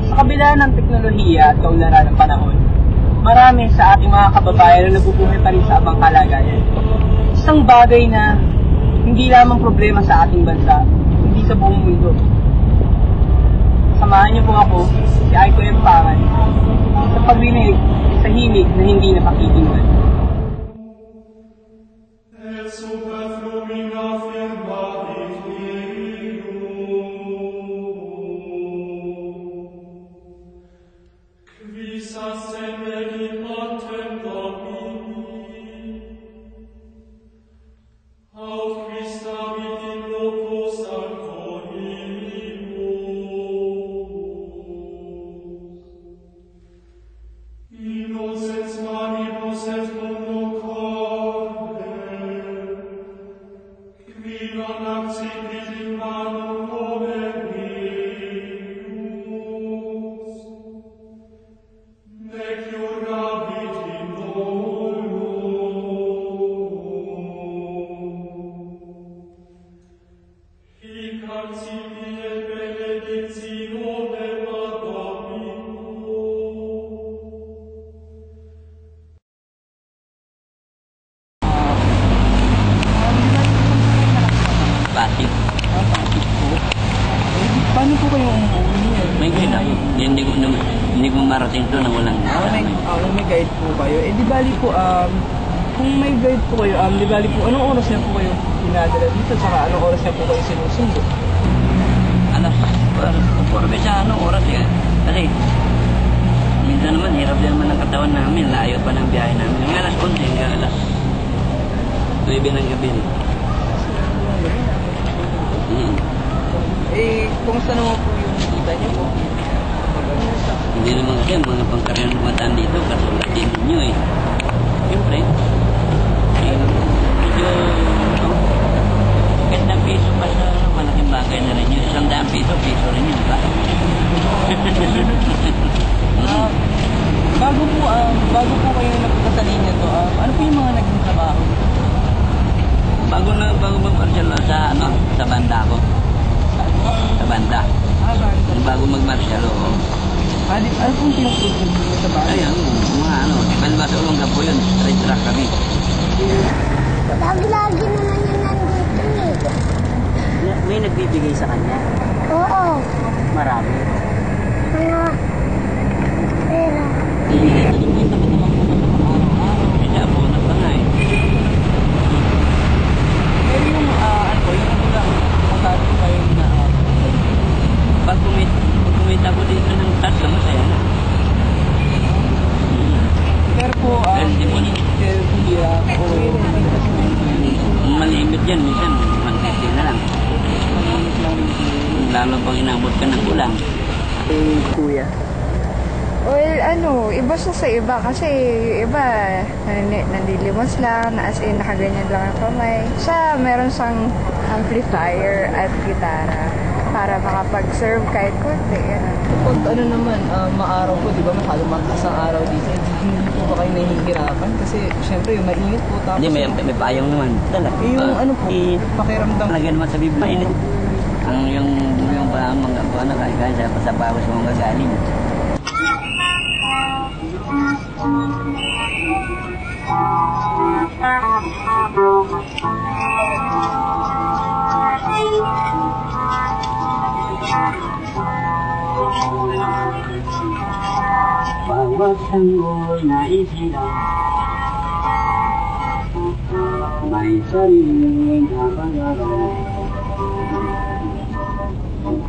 Sa kabila ng teknolohiya at kaunlaran ng panahon, marami sa ating mga kababayan na nabubuhay pa rin sa abang kalagayan. Isang bagay na hindi lamang problema sa ating bansa, hindi sa buong mundo. Samahan niyo po ako, si Aiko M. Pangan, sa paglinig sa himig na hindi napakikinggan. Paano po kayo umuwi? May guide ako. Hindi ko marating doon na walang may guide po kayo. Eh di bali po, kung may guide po kayo, di bali po, anong oras niya po kayo pinadala dito? Saka anong oras niya po kayo sinusundo? Alas, porbe sa anong oras yan. Kasi, minsan naman, hirap din naman ang katawan namin. Layo pa ng biyahe namin. Ang alas 11 hanggang alas 9 ng gabi. Eh, kumusta naman po yung kita niyo po? Hindi naman kasi mga pangkaryan ng mataan dito, katulad din ninyo eh. Siyempre, medyo, kahit na piso pa sa malaking bagay na rin yun. 100 piso rin yun, ba? Bago po kayo napunta sa linya to, ano po yung mga naging trabaho? Bago mag-martial sa banda ko. Sa banda. Banda. Bago mag-martial, oo. Ano pong tinutulog mo sa banda? Ayan, mga Balbasolong ka po yun. Straight track kami. Lagi-lagi naman yung nandito eh. May nagbibigay sa kanya? Oo. Marami. Mga pera. Kaya po na pa nga eh. Pero yung, yung magkano kayo na Pag kumita ko dito ng tatlo, masaya na. pero po, malimit yan, minsan, 150 na lang. Lalo pag inabot ka ng ulang. Kuya. Well, iba siya sa iba kasi yung iba nandilimos lang, as in nakaganyan lang ang kamay. Siya, meron siyang amplifier at gitara para makapag-serve kahit konti. Pag naman, maaraw po, di ba masyado mataas ang araw dito, hindi po ba kayo nahihirapan? Kasi syempre yung mainit po tapos... Hindi, may payong naman. Dala. Pakiramdam. Lagyan naman sa bibig mainit. Yung mga kaya sa pawis mo gagaling. Bawat sanggol na isilang may sariling kapagaran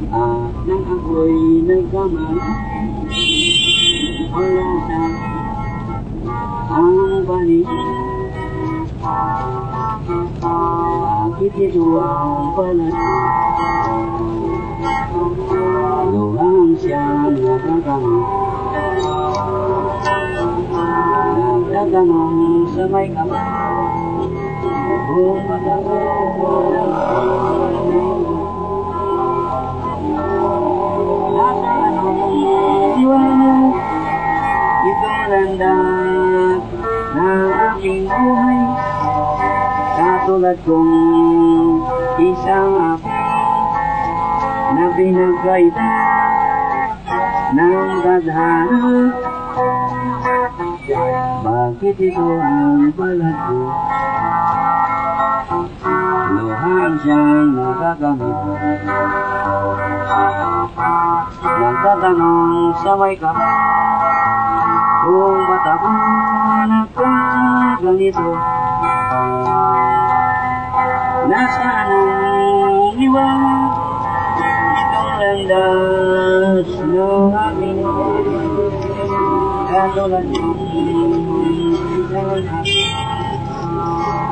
at nang ako'y nagkamali Johnny, bakit ito ang balat ko? Luhang siyang nakakamit, nagtatanong sa may kamay, kung matapos nasa anong liwanag, ito landas ng aking buhay, katulad kong isang api na pinagkaita ng tadhana. Bakit ito ang balat ko? Luhang siyang nakakamit, nagtatanong sa may kamay, kung ba't ako nagkaganito? Nasaan ang liwanag, itong landas ng aking katulad ng isang api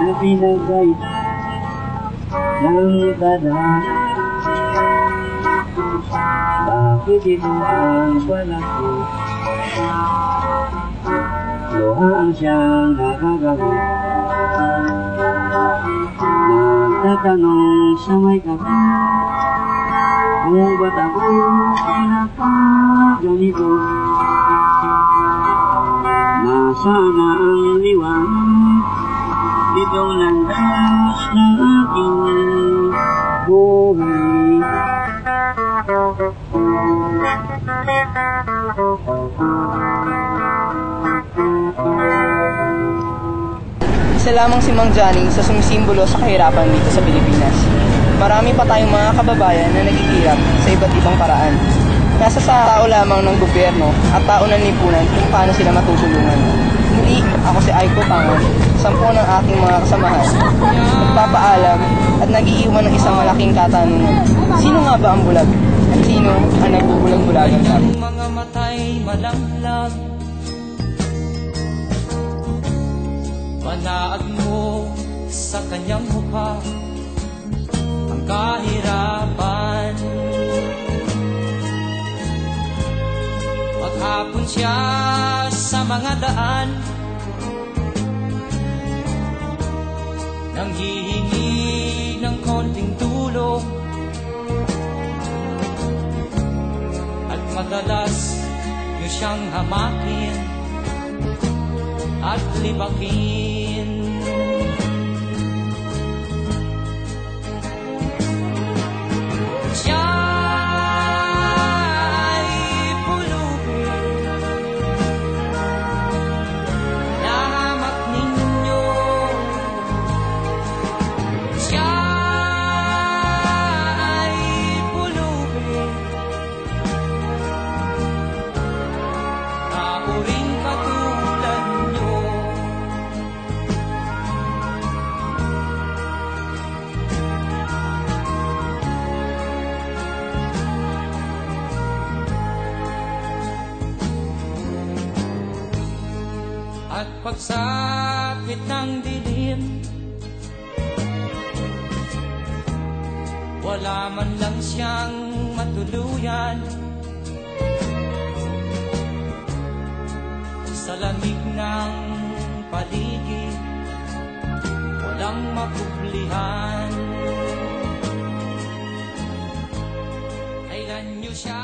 na pinagkaita ng tadhana. Bakit ito ang balat ko? Luhang siyang nakakamit, nagtatanong sa may kamay, kung ba't ako nagkaganito? Nasaan na ang liwanag, itong landas ng aking buhay. Isa lamang si Mang Johnny sa sumisimbolo sa kahirapan dito sa Pilipinas. Marami pa tayong mga kababayan na naghihirap sa iba't ibang paraan. Nasa sa tao lamang ng gobyerno at tao ng lipunan kung paano sila matutulungan. Muli, ako si Aiko Pangan, 10 ng aking mga kasamahan. Nagpapaalam at nag-iiwan ng isang malaking katanungan. Sino nga ba ang bulag? At sino ang nagbubulag-bulagan sa atin? Mga matay malanglag, panaag mo sa kanyang mukha ang kahirapan. Maghapon siya sa mga daan, nanghihingi ng konting tulong, at madalas niyo siyang hamakin at libakin. Siya ay pulupin, nahamak ninyo. Siya ay pulupin, tao rin katulad nyo. At pagsapit ng dilim, wala man lang siyang matuluyan. Sa lamig ng paligid, walang mapublihan. Kailan niyo siya